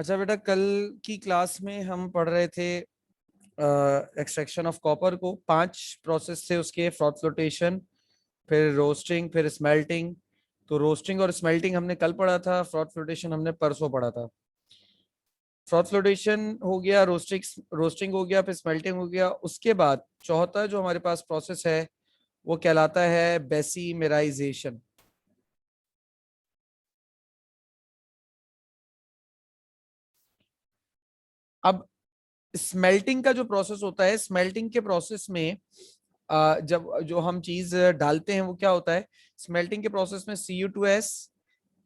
अच्छा बेटा, कल की क्लास में हम पढ़ रहे थे एक्सट्रैक्शन ऑफ कॉपर को। 5 प्रोसेस थे उसके: फ्रॉथ फ्लोटेशन, फिर रोस्टिंग, फिर स्मेल्टिंग। तो रोस्टिंग और स्मेल्टिंग हमने कल पढ़ा था, फ्रॉथ फ्लोटेशन हमने परसों पढ़ा था। फ्रॉथ फ्लोटेशन हो गया, रोस्टिंग रोस्टिंग हो गया, फिर स्मेल्टिंग हो गया। उसके बाद चौथा जो हमारे पास प्रोसेस है वो कहलाता है बेसिमेराइजेशन। अब स्मेल्टिंग का जो प्रोसेस होता है, स्मेल्टिंग के प्रोसेस में जब जो हम चीज डालते हैं वो क्या होता है, स्मेल्टिंग के प्रोसेस में Cu2s,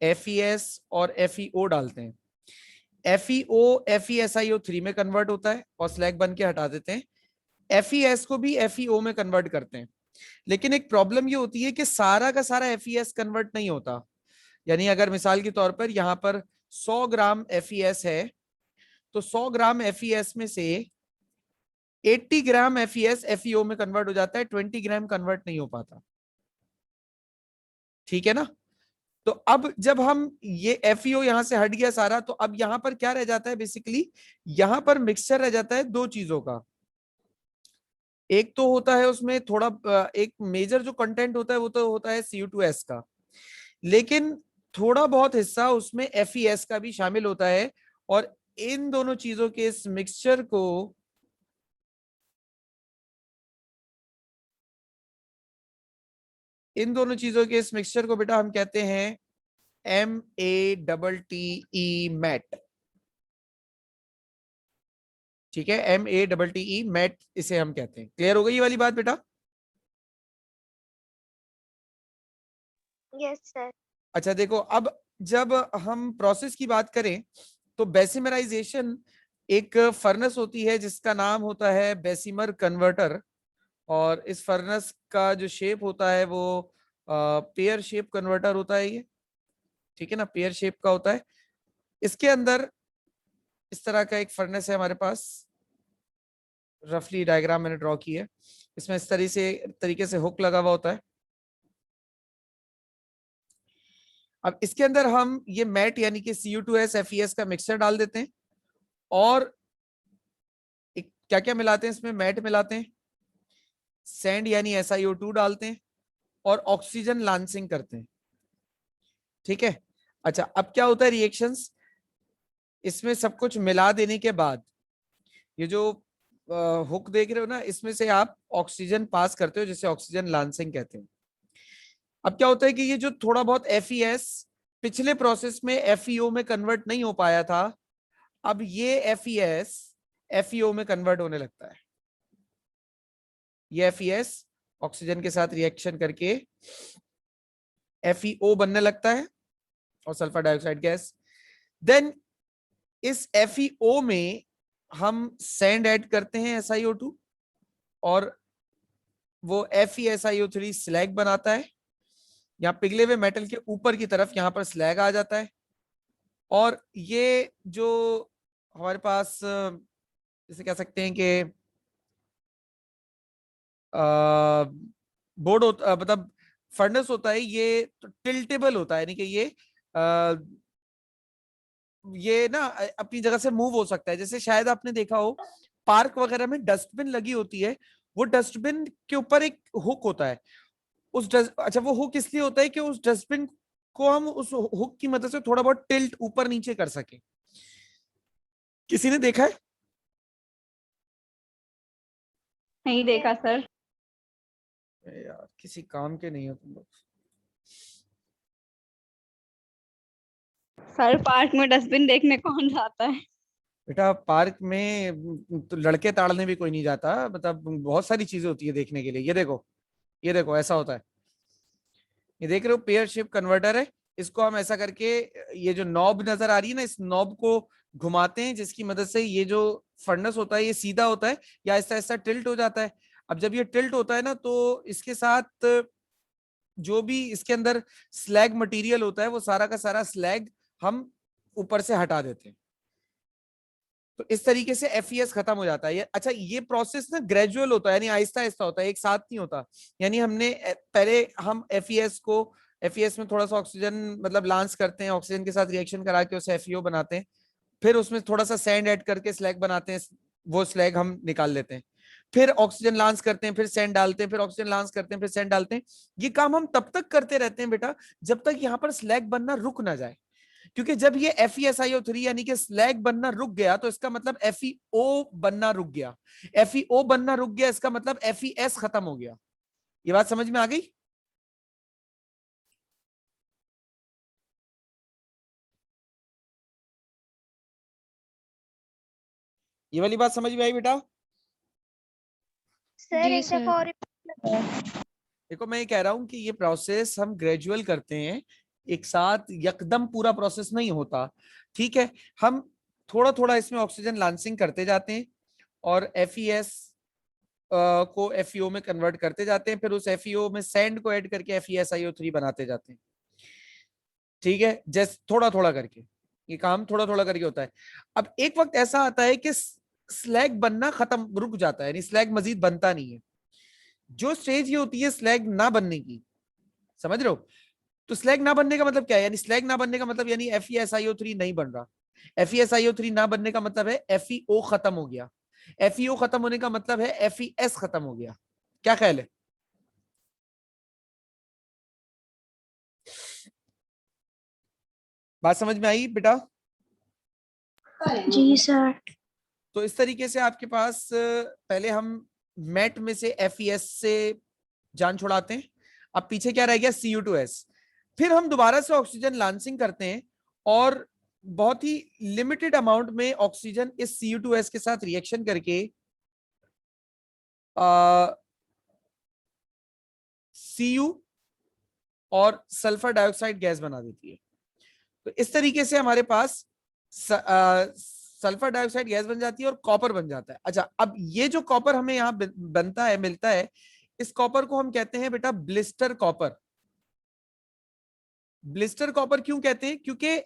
FeS और FeO डालते हैं। FeO FeSiO3 में कन्वर्ट होता है और स्लैग बन के हटा देते हैं। FeS को भी FeO में कन्वर्ट करते हैं। लेकिन एक प्रॉब्लम ये होती है कि सारा का सारा FeS कन्वर्ट नहीं होता। यानी अगर मिसाल के तौर पर यहाँ पर 100 ग्राम FeS है, तो 100 ग्राम FeS में से 80 ग्राम FeS FeO में कन्वर्ट हो जाता है, 20 ग्राम कन्वर्ट नहीं हो पाता। ठीक है ना? तो अब जब हम ये FeO यहां से हट गया सारा, तो अब यहां पर क्या रह जाता है? बेसिकली यहां पर मिक्सचर रह जाता है दो चीजों का। एक तो होता है उसमें थोड़ा एक मेजर जो कंटेंट होता है वो तो होता है Cu2s का, लेकिन थोड़ा बहुत हिस्सा उसमें FeS का भी शामिल होता है। और इन दोनों चीजों के इस मिक्सचर को बेटा हम कहते हैं MATTE मैट। ठीक है, MATTE मैट इसे हम कहते हैं। क्लियर हो गई ये वाली बात बेटा? Yes sir. अच्छा देखो, अब जब हम प्रोसेस की बात करें तो बेसिमराइजेशन एक फर्नेस होती है जिसका नाम होता है बेसिमर कन्वर्टर। और इस फर्नेस का जो शेप होता है वो पेयर शेप कन्वर्टर होता है ये। ठीक है ना, पेयर शेप का होता है। इसके अंदर इस तरह का एक फर्नेस है हमारे पास, रफली डायग्राम मैंने ड्रॉ की है। इसमें इस तरीके से हुक लगा हुआ होता है। अब इसके अंदर हम ये मैट यानी कि Cu2s FeS का मिक्सचर डाल देते हैं। और क्या क्या मिलाते हैं इसमें? मैट मिलाते हैं, सैंड यानी SiO2 डालते हैं, और ऑक्सीजन लांसिंग करते हैं। ठीक है। अच्छा, अब क्या होता है रिएक्शंस? इसमें सब कुछ मिला देने के बाद ये जो हुक देख रहे हो ना, इसमें से आप ऑक्सीजन पास करते हो, जिसे ऑक्सीजन लांसिंग कहते हैं। अब क्या होता है कि ये जो थोड़ा बहुत FeS पिछले प्रोसेस में FeO में कन्वर्ट नहीं हो पाया था, अब ये FeS FeO में कन्वर्ट होने लगता है। ये FeS ऑक्सीजन के साथ रिएक्शन करके FeO बनने लगता है, और सल्फर डाइऑक्साइड गैस। देन इस FeO में हम सैंड ऐड करते हैं SiO2, और वो FeSiO3 स्लैग बनाता है। यहाँ पिघले हुए मेटल के ऊपर की तरफ यहाँ पर स्लैग आ जाता है। और ये जो हमारे पास जैसे कह सकते हैं कि बोर्ड होता, मतलब फर्नेस होता है, ये तो टिल्टेबल होता है, यानी कि ये ना अपनी जगह से मूव हो सकता है। जैसे शायद आपने देखा हो पार्क वगैरह में डस्टबिन लगी होती है, वो डस्टबिन के ऊपर एक हुक होता है। अच्छा, वो हुक इसलिए होता है कि उस डस्टबिन को हम उस हुक की मदद से थोड़ा बहुत टिल्ट ऊपर नीचे कर सके। किसी ने देखा है? नहीं देखा सर। यार किसी काम के नहीं हो तुम लोग। सर पार्क में डस्टबिन देखने कौन जाता है? बेटा पार्क में तो लड़के ताड़ने भी कोई नहीं जाता, मतलब बहुत सारी चीजें होती है देखने के लिए। ये देखो, ये देखो ऐसा होता है। ये देख रहे हो पेयर शेप कन्वर्टर है। इसको हम ऐसा करके, ये जो नॉब नजर आ रही है ना, इस नॉब को घुमाते हैं, जिसकी मदद से ये जो फर्नेस होता है ये सीधा होता है या ऐसा ऐसा टिल्ट हो जाता है। अब जब ये टिल्ट होता है ना, तो इसके साथ जो भी इसके अंदर स्लैग मटेरियल होता है वो सारा का सारा स्लैग हम ऊपर से हटा देते हैं। तो इस तरीके से FeS खत्म हो जाता है। अच्छा, ये प्रोसेस ना ग्रेजुअल होता है, यानी आहिस्ता आहिस्ता होता है, एक साथ नहीं होता। यानी हमने पहले हम FeS में थोड़ा सा ऑक्सीजन मतलब लांस करते हैं, ऑक्सीजन के साथ रिएक्शन करा के उसे FeO बनाते हैं। फिर उसमें थोड़ा सा सैंड ऐड करके स्लैग बनाते हैं, वो स्लैग हम निकाल लेते हैं, फिर ऑक्सीजन लॉन्च करते हैं, फिर सैंड डालते हैं, फिर ऑक्सीजन लॉन्च करते हैं, फिर सैंड डालते हैं। ये काम हम तब तक करते रहते हैं बेटा जब तक यहाँ पर स्लैग बनना रुक ना जाए, क्योंकि जब ये FeSiO3 यानी कि स्लैग बनना रुक गया तो इसका मतलब FeO बनना रुक गया, FeO बनना रुक गया इसका मतलब FeS खत्म हो गया। ये बात समझ में आ गई? ये वाली बात समझ में आई बेटा? सर जी एक सर। दफा और देखो मैं ये कह रहा हूं कि ये प्रोसेस हम ग्रेजुअल करते हैं, एक साथ यकदम पूरा प्रोसेस नहीं होता, ठीक है। हम थोड़ा थोड़ा इसमें ऑक्सीजन लॉन्चिंग करते जाते हैं और FeS को FeO में कन्वर्ट करते जाते हैं, फिर उस FeO में सैंड को ऐड करके FeSiO3 बनाते जाते हैं, ठीक है। जैसे थोड़ा थोड़ा करके ये काम थोड़ा थोड़ा करके होता है। अब एक वक्त ऐसा आता है कि स्लैग बनना खत्म रुक जाता है, यानी स्लैग मजीद बनता नहीं है। जो स्टेज ये होती है स्लैग ना बनने की, समझ रहे हो? तो स्लैग ना बनने का मतलब क्या है? यानी स्लैग ना बनने का मतलब यानी FeSiO3 नहीं बन रहा। FeSiO3 ना बनने का मतलब है FeO खत्म हो गया। FeO खत्म होने का मतलब है FeS खत्म हो गया। क्या ख्याल है? बात समझ में आई बेटा? जी सर। तो इस तरीके से आपके पास पहले हम मेट में से FeS से जान छुड़ाते हैं। अब पीछे क्या रह गया? Cu2S। फिर हम दोबारा से ऑक्सीजन लॉन्चिंग करते हैं और बहुत ही लिमिटेड अमाउंट में ऑक्सीजन इस Cu2S के साथ रिएक्शन करके Cu और सल्फर डाइऑक्साइड गैस बना देती है। तो इस तरीके से हमारे पास सल्फर डाइऑक्साइड गैस बन जाती है और कॉपर बन जाता है। अच्छा, अब ये जो कॉपर हमें यहाँ बनता है, मिलता है, इस कॉपर को हम कहते हैं बेटा ब्लिस्टर कॉपर। ब्लिस्टर कॉपर क्यों कहते हैं? क्योंकि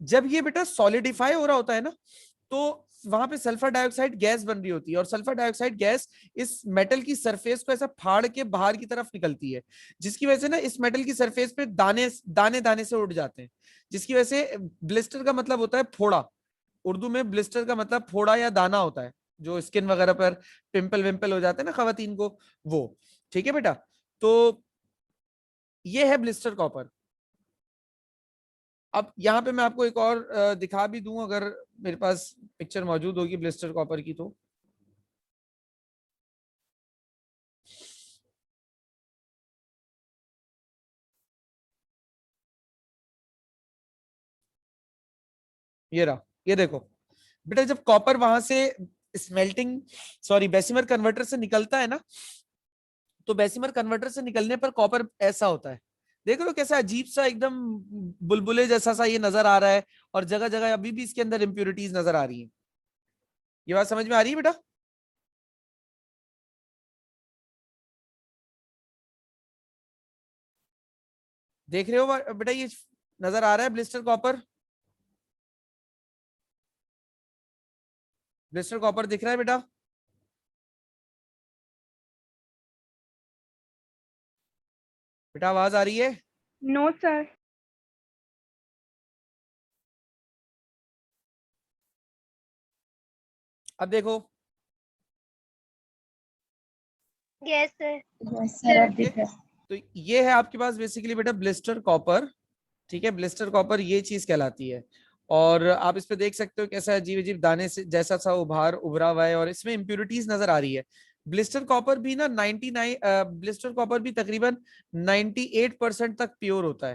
जब ये बेटा सॉलिडिफाई हो रहा होता है ना, तो वहां पे सल्फर डाइऑक्साइड गैस बन रही होती है और सल्फर डाइऑक्साइड गैस इस मेटल की सरफेस को ऐसा फाड़ के बाहर की तरफ निकलती है, जिसकी वजह से ना इस मेटल की सरफेस पे दाने दाने दाने से उड़ जाते हैं, जिसकी वजह से ब्लिस्टर का मतलब होता है फोड़ा। उर्दू में ब्लिस्टर का मतलब फोड़ा या दाना होता है, जो स्किन वगैरह पर पिंपल विंपल हो जाते हैं ना खवातीन को, वो। ठीक है बेटा, तो ये है ब्लिस्टर कॉपर। अब यहाँ पे मैं आपको एक और दिखा भी दूं, अगर मेरे पास पिक्चर मौजूद होगी ब्लिस्टर कॉपर की तो। ये रहा, ये देखो बेटा, जब कॉपर वहां से स्मेल्टिंग सॉरी बेसिमर कन्वर्टर से निकलता है ना, तो बेसिमर कन्वर्टर से निकलने पर कॉपर ऐसा होता है। देख रहे हो कैसा अजीब सा एकदम बुलबुले जैसा सा ये नजर आ रहा है, और जगह जगह अभी भी इसके अंदर इंप्योरिटीज नजर आ रही है। ये बात समझ में आ रही है बेटा? देख रहे हो बेटा, ये नजर आ रहा है ब्लिस्टर कॉपर? ब्लिस्टर कॉपर दिख रहा है बेटा? बेटा आवाज आ रही है? No sir. अब देखो, यस सर। सर अब ये- दिख रहा है। तो ये है आपके पास बेसिकली बेटा ब्लिस्टर कॉपर। ठीक है, ब्लिस्टर कॉपर ये चीज कहलाती है। और आप इस पे देख सकते हो कैसा अजीब अजीब दाने से जैसा सा उभार उभरा हुआ है, और इसमें इंप्योरिटीज नजर आ रही है। ब्लिस्टर कॉपर भी ना 99 ब्लिस्टर कॉपर भी तकरीबन 98% तक प्योर होता है,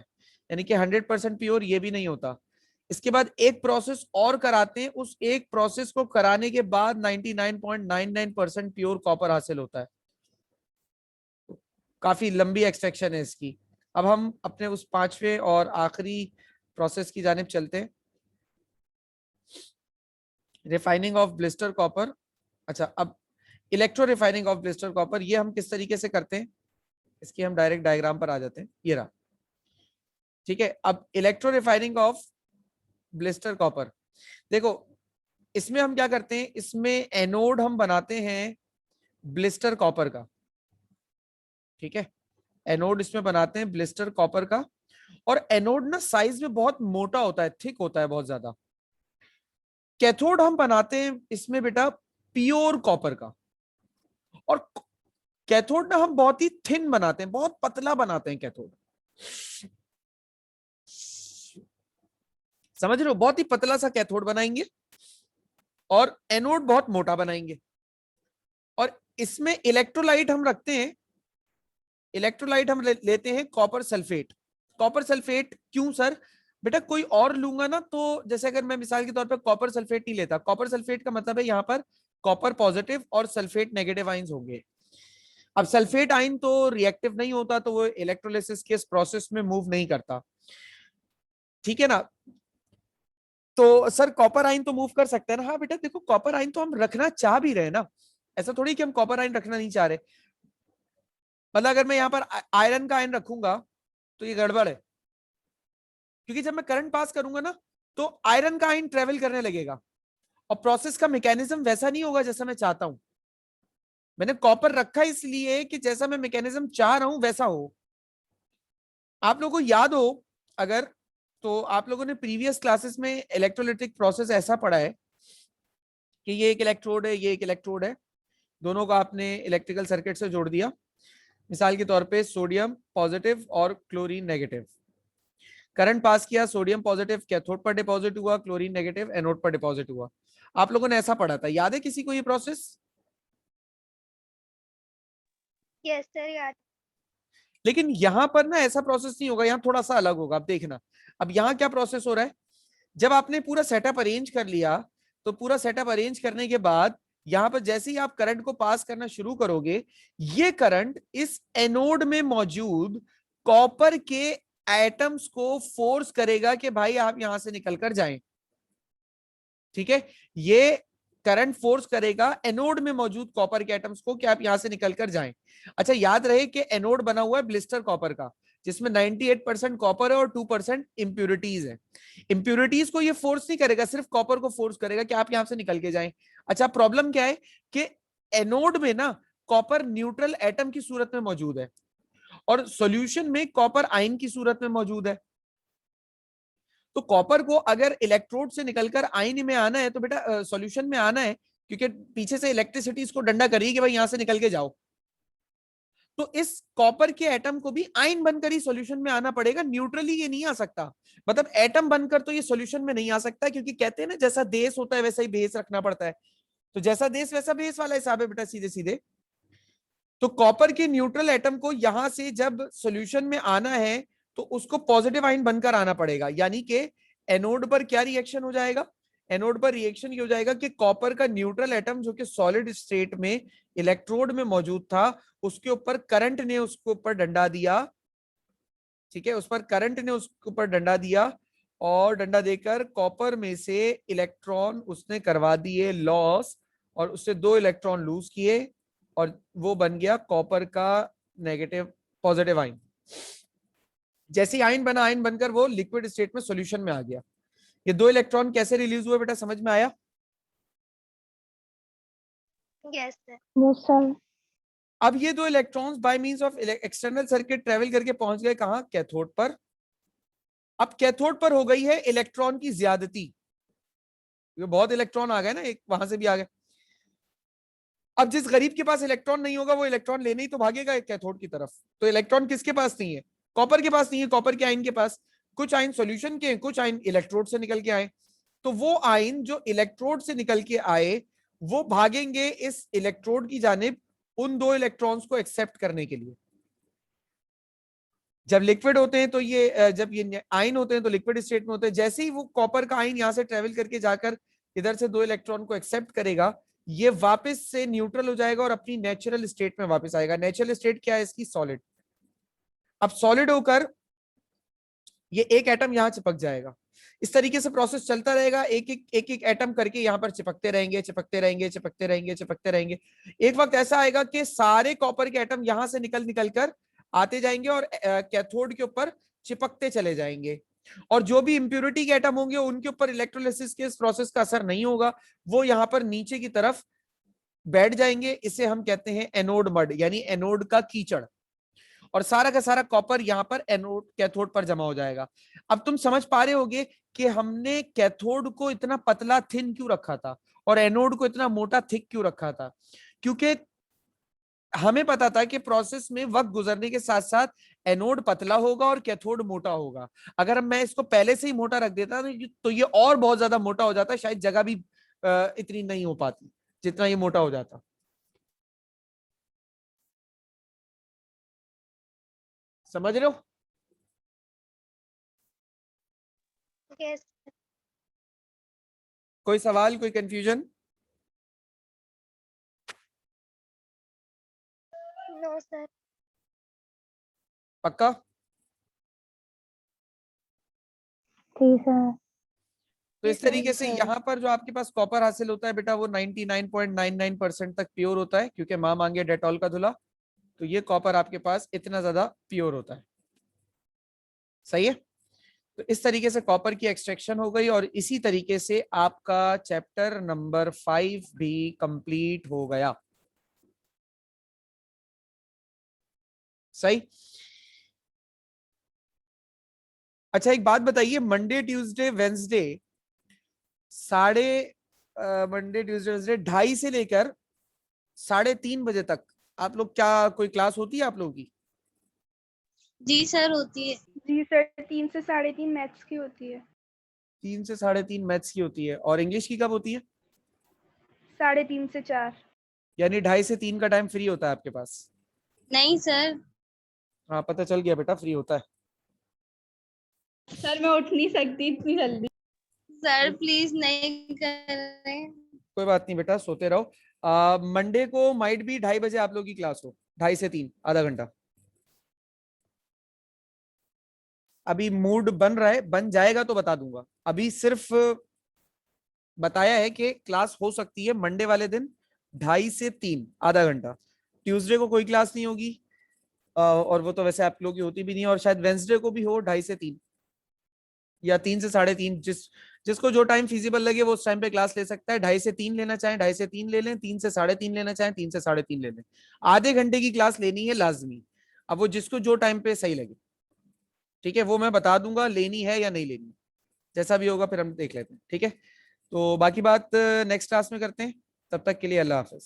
यानी कि 100% प्योर ये भी नहीं होता। इसके बाद एक प्रोसेस और कराते हैं, उस एक प्रोसेस को कराने के बाद 99.99% प्योर कॉपर हासिल होता है। काफी लंबी एक्सट्रैक्शन है इसकी। अब हम अपने उस पांचवें और आखिरी प्रोसेस की जानिब चलते हैं, रिफाइनिंग ऑफ ब्लिस्टर कॉपर। अच्छा, अब electro refining of blister copper ये हम किस तरीके से करते हैं, इसकी हम डायरेक्ट डायग्राम पर आ जाते हैं। ये रहा, ठीक है। अब electro refining of blister copper, देखो इसमें हम क्या करते हैं, इसमें एनोड हम बनाते हैं ब्लिस्टर कॉपर का। ठीक है, एनोड इसमें बनाते हैं ब्लिस्टर कॉपर का। और एनोड ना साइज में बहुत मोटा होता है, थिक होता है बहुत ज्यादा। कैथोड हम बनाते हैं इसमें बेटा प्योर कॉपर का, और कैथोड ना हम बहुत ही थिन बनाते हैं, बहुत पतला बनाते हैं कैथोड, समझ रहे हो, बहुत ही पतला सा कैथोड बनाएंगे और एनोड बहुत मोटा बनाएंगे। और इसमें इलेक्ट्रोलाइट हम रखते हैं, इलेक्ट्रोलाइट हम लेते हैं कॉपर सल्फेट। कॉपर सल्फेट क्यों सर? बेटा कोई और लूंगा ना तो, जैसे अगर मैं मिसाल के तौर पर कॉपर सल्फेट नहीं लेता, कॉपर सल्फेट का मतलब है यहाँ पर कॉपर पॉजिटिव और सल्फेट नेगेटिव आइंस होंगे। अब सल्फेट आयन तो रिएक्टिव नहीं होता, तो वो इलेक्ट्रोलिसिस के इस प्रोसेस में मूव नहीं करता, ठीक है ना। तो सर कॉपर आयन तो मूव कर सकता है ना? हाँ बेटा देखो, कॉपर आयन तो हम रखना चाह भी रहे ना, ऐसा थोड़ी कि हम कॉपर आयन रखना नहीं चाह रहे। मतलब अगर मैं यहाँ पर आयरन का आयन रखूंगा तो ये गड़बड़ है, क्योंकि जब मैं करंट पास करूंगा ना तो आयरन का आयन ट्रेवल करने लगेगा और प्रोसेस का मैकेनिज्म वैसा नहीं होगा जैसा मैं चाहता हूं। मैंने कॉपर रखा इसलिए कि जैसा मैं मैकेनिज्म चाह रहा हूं वैसा हो। आप लोगों को याद हो अगर, तो आप लोगों ने प्रीवियस क्लासेस में इलेक्ट्रोलिटिक प्रोसेस ऐसा पढ़ा है कि ये एक इलेक्ट्रोड है, ये एक इलेक्ट्रोड है, दोनों को आपने इलेक्ट्रिकल सर्किट से जोड़ दिया। मिसाल के तौर पे सोडियम पॉजिटिव और क्लोरीन नेगेटिव, करंट पास किया, सोडियम पॉजिटिव कैथोड पर डिपॉजिट हुआ, क्लोरीन नेगेटिव एनोड पर डिपॉजिट हुआ। आप लोगों ने ऐसा पढ़ा था, याद है किसी को ये प्रोसेस? यस सर, याद। लेकिन यहां पर ना ऐसा प्रोसेस नहीं होगा, यहां थोड़ा सा अलग होगा। अब देखना, अब यहां क्या प्रोसेस हो रहा है, जब आपने पूरा सेटअप अरेंज कर लिया, तो पूरा सेटअप अरेंज करने के बाद यहां पर जैसे ही आप करंट को पास करना शुरू करोगे, ये करंट इस एनोड में मौजूद कॉपर के एटम्स को फोर्स करेगा कि भाई आप यहां से निकलकर जाएं, ठीक है। ये करंट फोर्स करेगा एनोड में मौजूद कॉपर के एटम्स को कि आप यहां से निकलकर जाएं। अच्छा याद रहे कि एनोड बना हुआ है ब्लिस्टर कॉपर का, जिसमें 98% कॉपर है और 2% इंप्यूरिटीज है। इंप्यूरिटीज को ये फोर्स नहीं करेगा, सिर्फ कॉपर को फोर्स करेगा कि आप यहां से निकल के जाएं। अच्छा प्रॉब्लम क्या है कि एनोड में ना कॉपर न्यूट्रल एटम की सूरत में मौजूद है और सॉल्यूशन में कॉपर आयन की सूरत में मौजूद है। तो कॉपर को अगर इलेक्ट्रोड से निकलकर आयन में आना है तो बेटा सॉल्यूशन में आना है, क्योंकि पीछे से इलेक्ट्रिसिटी इसको डंडा करिए कि भाई यहां से निकल के जाओ। तो इस कॉपर के एटम को भी आयन बनकर ही सॉल्यूशन में आना पड़ेगा, न्यूट्रली ये नहीं आ सकता। मतलब एटम बनकर तो ये सॉल्यूशन में नहीं आ सकता, क्योंकि कहते हैं ना जैसा देश होता है वैसा ही भेस रखना पड़ता है। तो जैसा देश वैसा भेस वाला हिसाब है बेटा, सीधे सीधे। तो कॉपर के न्यूट्रल एटम को यहां से जब सॉल्यूशन में आना है तो उसको पॉजिटिव आयन बनकर आना पड़ेगा, यानी कि एनोड पर क्या रिएक्शन हो जाएगा? एनोड पर रिएक्शन ये हो जाएगा कि कॉपर का न्यूट्रल एटम जो कि सॉलिड स्टेट में इलेक्ट्रोड में मौजूद था, उसके ऊपर करंट ने उसके ऊपर डंडा दिया, ठीक है, उस पर करंट ने उसके ऊपर डंडा दिया और डंडा देकर कॉपर में से इलेक्ट्रॉन उसने करवा दिए लॉस, और उससे 2 इलेक्ट्रॉन लूज किए और वो बन गया कॉपर का नेगेटिव पॉजिटिव आयन। जैसे आयन बना, आयन बनकर वो लिक्विड स्टेट में सॉल्यूशन में आ गया। ये 2 इलेक्ट्रॉन कैसे रिलीज हुए बेटा, समझ में आया? Yes sir. No sir. अब ये 2 electrons by means of external circuit travel करके पहुंच गए कहां? कैथोड पर। अब कैथोड पर हो गई है इलेक्ट्रॉन की ज्यादती, बहुत इलेक्ट्रॉन आ गए ना, एक वहां से भी आ गए। अब जिस गरीब के पास इलेक्ट्रॉन नहीं होगा वो इलेक्ट्रॉन लेने ही तो भागेगा कैथोड की तरफ। तो इलेक्ट्रॉन किसके पास नहीं है? कॉपर के पास नहीं है, कॉपर के आयन के पास। कुछ आयन सॉल्यूशन के, कुछ आयन इलेक्ट्रोड से निकल के आए। तो वो आयन जो इलेक्ट्रोड से निकल के आए वो भागेंगे इस इलेक्ट्रोड की जानिब उन 2 इलेक्ट्रॉन्स को एक्सेप्ट करने के लिए। जब लिक्विड होते हैं तो ये, जब ये आयन होते हैं तो लिक्विड स्टेट में होते हैं। जैसे ही वो कॉपर का आयन यहां से ट्रेवल करके जाकर इधर से 2 इलेक्ट्रॉन को एक्सेप्ट करेगा, ये वापस से न्यूट्रल हो जाएगा और अपनी नेचुरल स्टेट में वापस आएगा। नेचुरल स्टेट क्या है इसकी? सॉलिड। अब सॉलिड होकर ये एक एटम यहां चिपक जाएगा। इस तरीके से प्रोसेस चलता रहेगा, एक एक एटम करके यहां पर चिपकते रहेंगे, चिपकते रहेंगे, चिपकते रहेंगे, चिपकते रहेंगे। एक वक्त ऐसा आएगा कि सारे कॉपर के एटम यहां से निकल निकल कर आते जाएंगे और कैथोड के ऊपर चिपकते चले जाएंगे। और जो भी इंप्योरिटी के एटम होंगे उनके ऊपर इलेक्ट्रोलिसिस के इस प्रोसेस का असर नहीं होगा, वो यहां पर नीचे की तरफ बैठ जाएंगे। इसे हम कहते हैं एनोड मड, यानी एनोड का कीचड़। और सारा का सारा कॉपर यहाँ पर एनोड कैथोड पर जमा हो जाएगा। अब तुम समझ पा रहे होगे कि हमने कैथोड को इतना पतला थिन क्यों रखा था और एनोड को इतना मोटा थिक क्यों रखा था, क्योंकि हमें पता था कि प्रोसेस में वक्त गुजरने के साथ साथ एनोड पतला होगा और कैथोड मोटा होगा। अगर मैं इसको पहले से ही मोटा रख देता तो ये और बहुत ज्यादा मोटा हो जाता, शायद जगह भी इतनी नहीं हो पाती जितना ये मोटा हो जाता। समझ रहे हो? Yes, sir. कोई सवाल, कोई कंफ्यूजन? No, sir. पक्का? जी सर। तो इस Yes, sir. तरीके से यहाँ पर जो आपके पास कॉपर हासिल होता है बेटा वो 99.99% तक प्योर होता है, क्योंकि माँ मांगे डेटॉल का धुला, तो ये कॉपर आपके पास इतना ज्यादा प्योर होता है। सही है? तो इस तरीके से कॉपर की एक्सट्रैक्शन हो गई और इसी तरीके से आपका चैप्टर नंबर 5 भी कंप्लीट हो गया। सही। अच्छा एक बात बताइए, Monday Tuesday Wednesday Monday Tuesday Wednesday 2:30 से लेकर 3:30 बजे तक आप लोग क्या कोई क्लास होती है आप लोगों की? जी सर होती है। जी सर, 3 से 3:30 मैथ्स की होती है। 3 से 3:30 मैथ्स की होती है। और इंग्लिश की कब होती है? 3:30 से 4। यानी 2:30 से 3 का टाइम फ्री होता है आपके पास? नहीं सर। हाँ पता चल गया बेटा, फ्री होता है। सर मैं उठ नहीं सकती इतनी जल्दी। सर प्लीज नहीं कर रहे। कोई बात नहीं बेटा, सोते रहो। मंडे को माइट भी 2:30 बजे आप लोगों की क्लास हो, 2:30 से 3, आधा घंटा। अभी मूड बन रहा है, बन जाएगा तो बता दूंगा, अभी सिर्फ बताया है कि क्लास हो सकती है मंडे वाले दिन 2:30 से 3, आधा घंटा। ट्यूसडे को कोई क्लास नहीं होगी, और वो तो वैसे आप लोगों की होती भी नहीं, और शायद वेंसडे को भी हो 2:30 से 3 या 3 से 3:30, जिसको जो टाइम फिजिबल लगे वो उस टाइम पे क्लास ले सकता है। 2:30 से 3 लेना चाहें 2:30 से 3 ले लें, 3 से 3:30 लेना चाहें 3 से 3:30 ले लें। आधे घंटे की क्लास लेनी है लाजमी, अब वो जिसको जो टाइम पे सही लगे। ठीक है, वो मैं बता दूंगा लेनी है या नहीं लेनी, जैसा भी होगा फिर हम देख लेते हैं। ठीक है, तो बाकी बात नेक्स्ट क्लास में करते हैं, तब तक के लिए अल्लाह हाफिज।